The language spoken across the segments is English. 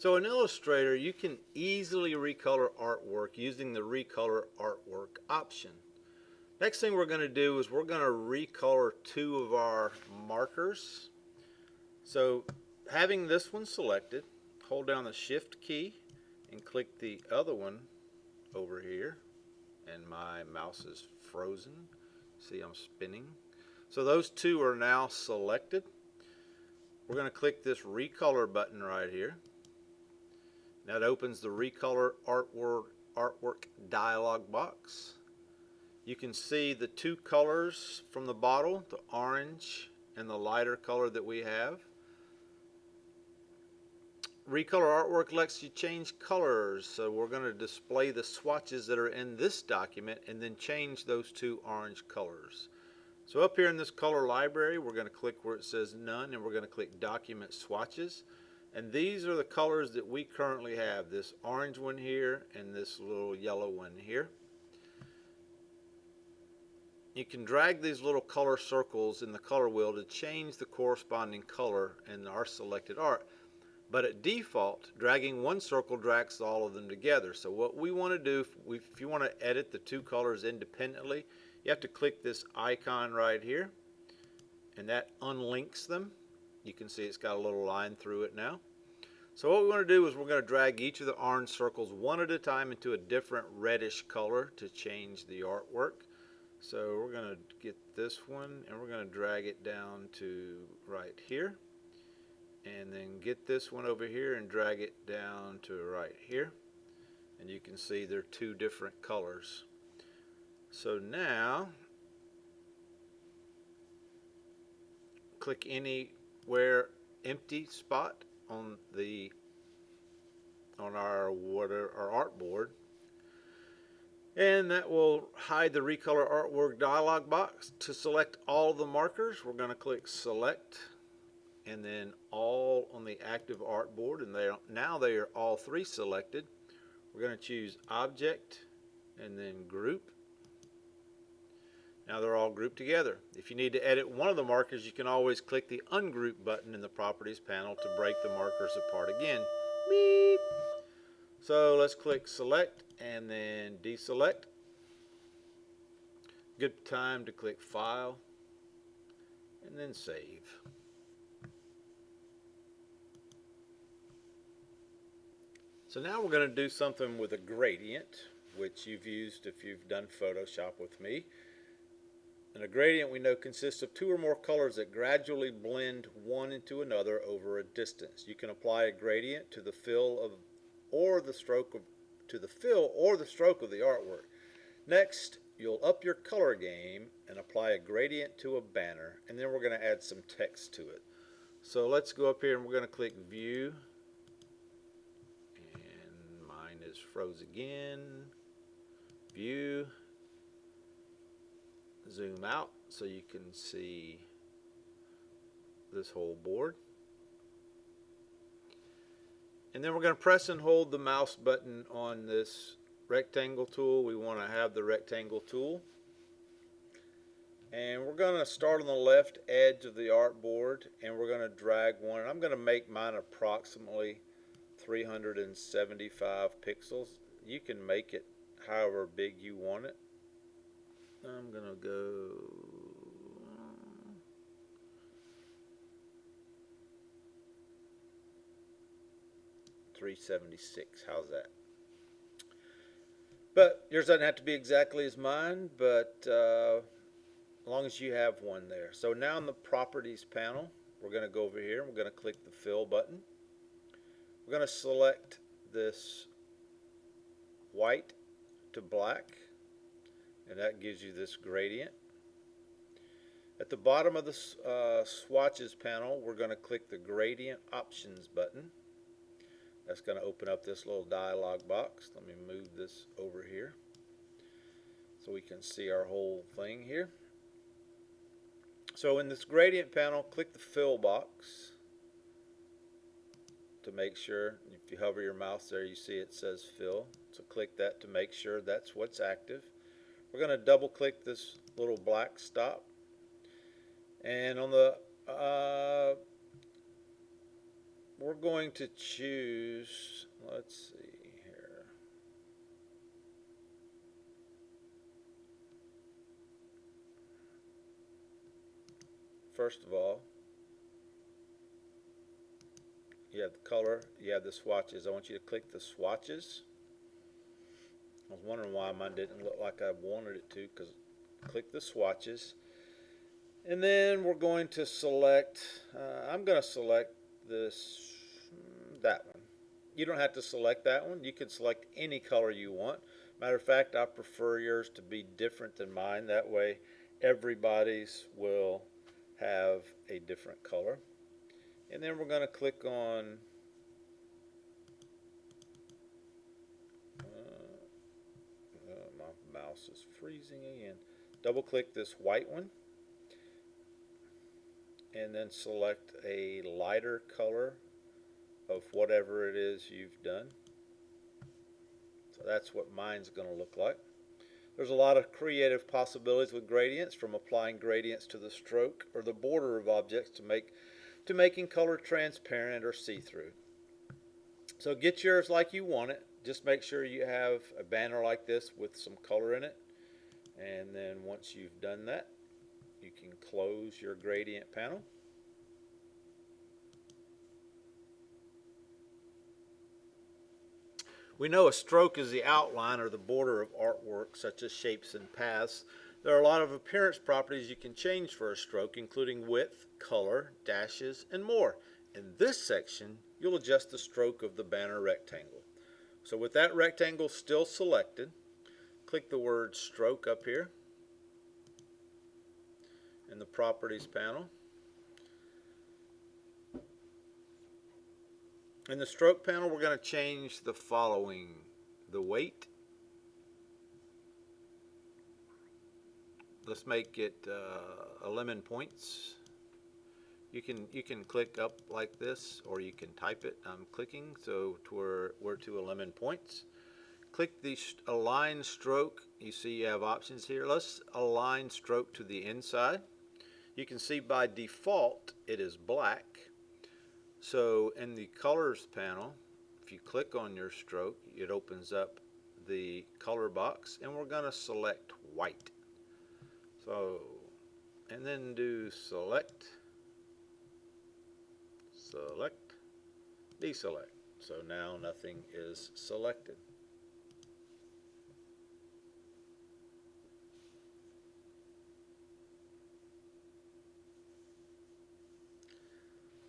So in Illustrator, you can easily recolor artwork using the recolor artwork option. Next thing we're going to do is we're going to recolor two of our markers. So having this one selected, hold down the shift key and click the other one over here, and my mouse is frozen. See, I'm spinning. So those two are now selected. We're going to click this recolor button right here. That opens the recolor artwork dialog box. You can see the two colors from the bottle, the orange and the lighter color that we have. Recolor artwork lets you change colors, so we're going to display the swatches that are in this document and then change those two orange colors. So up here in this color library, we're going to click where it says none, and we're going to click document swatches. And these are the colors that we currently have, this orange one here and this little yellow one here. You can drag these little color circles in the color wheel to change the corresponding color in our selected art. But at default, dragging one circle drags all of them together. So what we want to do, if you want to edit the two colors independently, you have to click this icon right here, and that unlinks them. You can see it's got a little line through it now. So what we want to do is we're going to drag each of the orange circles one at a time into a different reddish color to change the artwork. So we're going to get this one and we're going to drag it down to right here, and then get this one over here and drag it down to right here, and you can see they're two different colors. So now click anywhere empty spot on our artboard, and that will hide the recolor artwork dialog box. To select all the markers, we're going to click select and then all on the active artboard, and now they are all three selected. We're going to choose object and then group. Now they're all grouped together. If you need to edit one of the markers, you can always click the ungroup button in the properties panel to break the markers apart again. Beep. So let's click select and then deselect. Good time to click file and then save. So now we're going to do something with a gradient, which you've used if you've done Photoshop with me. And a gradient, we know, consists of two or more colors that gradually blend one into another over a distance. You can apply a gradient to the fill or the stroke of the artwork. Next, you'll up your color game and apply a gradient to a banner, and then we're going to add some text to it. So let's go up here and we're going to click View. Is froze again. View, zoom out so you can see this whole board, and then we're going to press and hold the mouse button on this rectangle tool. We want to have the rectangle tool, and we're going to start on the left edge of the artboard, and we're going to drag one, and I'm going to make mine approximately 375 pixels. You can make it however big you want it. I'm gonna go 376. How's that? But yours doesn't have to be exactly as mine, but as long as you have one there. So now in the properties panel, we're going to go over here and we're going to click the fill button. We're going to select this white to black, and that gives you this gradient. At the bottom of the swatches panel, we're going to click the gradient options button. That's going to open up this little dialog box. Let me move this over here so we can see our whole thing here. So in this gradient panel, click the fill box to make sure. If you hover your mouse there, you see it says fill. So click that to make sure that's what's active. We're going to double click this little black stop, and on the we're going to choose, let's see here. First of all, you have the color, you have the swatches. I want you to click the swatches. I was wondering why mine didn't look like I wanted it to, because click the swatches. And then we're going to select, I'm going to select this, that one. You don't have to select that one. You can select any color you want. Matter of fact, I prefer yours to be different than mine. That way everybody's will have a different color. And then we're going to click on my mouse is freezing again. Double click this white one and then select a lighter color of whatever it is you've done. So that's what mine's going to look like. There's a lot of creative possibilities with gradients, from applying gradients to the stroke or the border of objects to making color transparent or see-through. So get yours like you want it. Just make sure you have a banner like this with some color in it. And then once you've done that, you can close your gradient panel. We know a stroke is the outline or the border of artwork, such as shapes and paths. There are a lot of appearance properties you can change for a stroke, including width, color, dashes, and more. In this section, you'll adjust the stroke of the banner rectangle. So with that rectangle still selected, click the word stroke up here in the properties panel. In the stroke panel, we're going to change the following: the weight. Let's make it 11 points. You can click up like this, or you can type it. I'm clicking, so we're to 11 points. Click the align stroke. You see you have options here. Let's align stroke to the inside. You can see by default it is black. So in the colors panel, if you click on your stroke, it opens up the color box, and we're going to select white. So, and then do select, select, deselect. So now nothing is selected.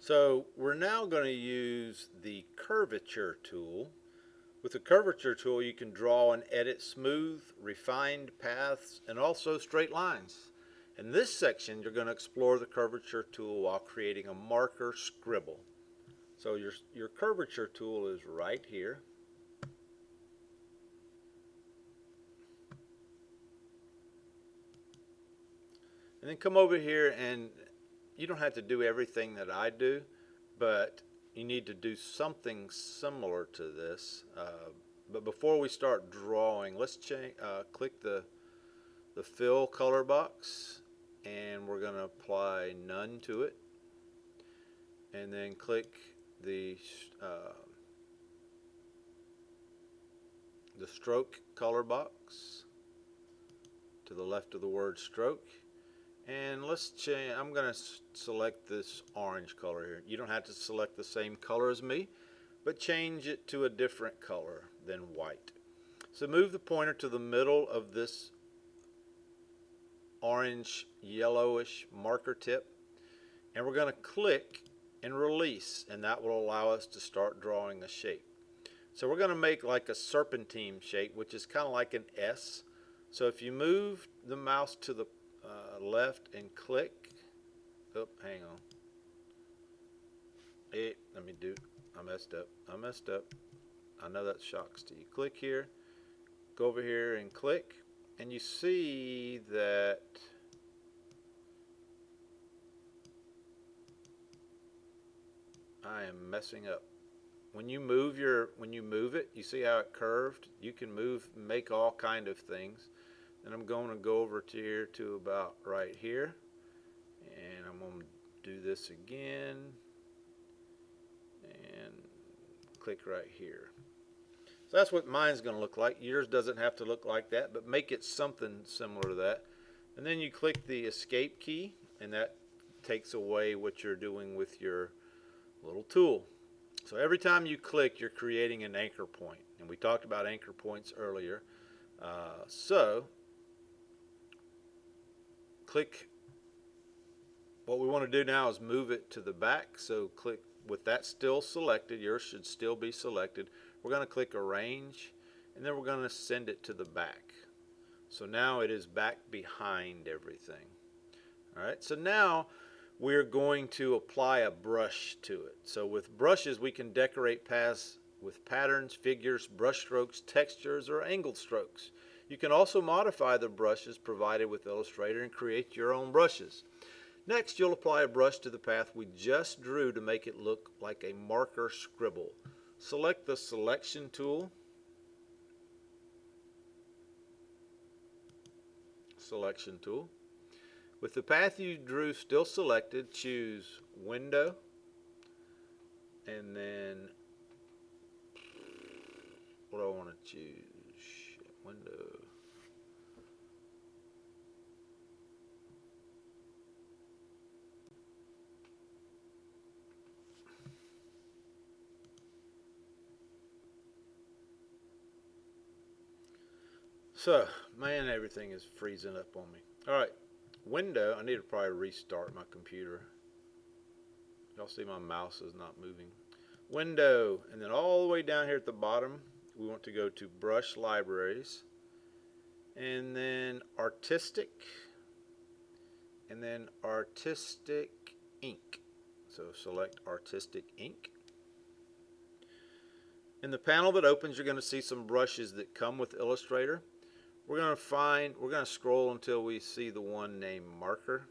So we're now going to use the curvature tool. With the curvature tool, you can draw and edit smooth, refined paths, and also straight lines. In this section, you're going to explore the curvature tool while creating a marker scribble. So your curvature tool is right here. And then come over here, and you don't have to do everything that I do, but you need to do something similar to this. But before we start drawing, let's click the fill color box, and we're going to apply none to it. And then click the stroke color box to the left of the word stroke. And let's change. I'm going to select this orange color here. You don't have to select the same color as me, but change it to a different color than white. So move the pointer to the middle of this orange yellowish marker tip, and we're going to click and release, and that will allow us to start drawing a shape. So we're going to make like a serpentine shape, which is kind of like an S. So if you move the mouse to the left and click, oh, hang on. Hey, let me do, I messed up. I know that shocks to you. Click here, go over here and click, and you see that I am messing up. When you move it, you see how it curved? You can make all kind of things. And I'm going to go over to here to about right here, and I'm going to do this again, click right here. So that's what mine's going to look like. Yours doesn't have to look like that, but make it something similar to that. And then you click the escape key, and that takes away what you're doing with your little tool. So every time you click, you're creating an anchor point. And we talked about anchor points earlier. So click. What we want to do now is move it to the back. So click with that still selected. Yours should still be selected. We're going to click arrange, and then we're going to send it to the back. So now it is back behind everything. All right, so now we're going to apply a brush to it. So with brushes, we can decorate paths with patterns, figures, brush strokes, textures, or angled strokes. You can also modify the brushes provided with Illustrator and create your own brushes. Next, you'll apply a brush to the path we just drew to make it look like a marker scribble. Select the selection tool. Selection tool. With the path you drew still selected, choose Window, and then what do I want to choose? Window. So, man, everything is freezing up on me. All right, Window. I need to probably restart my computer. Y'all see my mouse is not moving. Window, and then all the way down here at the bottom, we want to go to Brush Libraries, and then Artistic, and then Artistic Ink. So select Artistic Ink. In the panel that opens, you're going to see some brushes that come with Illustrator. We're going to scroll until we see the one named Marker.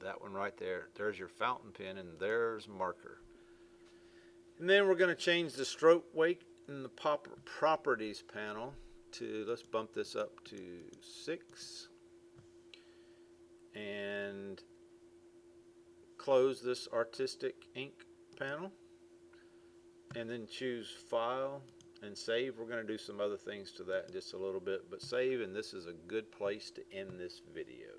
That one right there. There's your fountain pen, and there's Marker. And then we're going to change the stroke weight in the properties panel to, let's bump this up to 6. And close this Artistic Ink panel. And then choose File and Save. We're going to do some other things to that in just a little bit, but save, and this is a good place to end this video.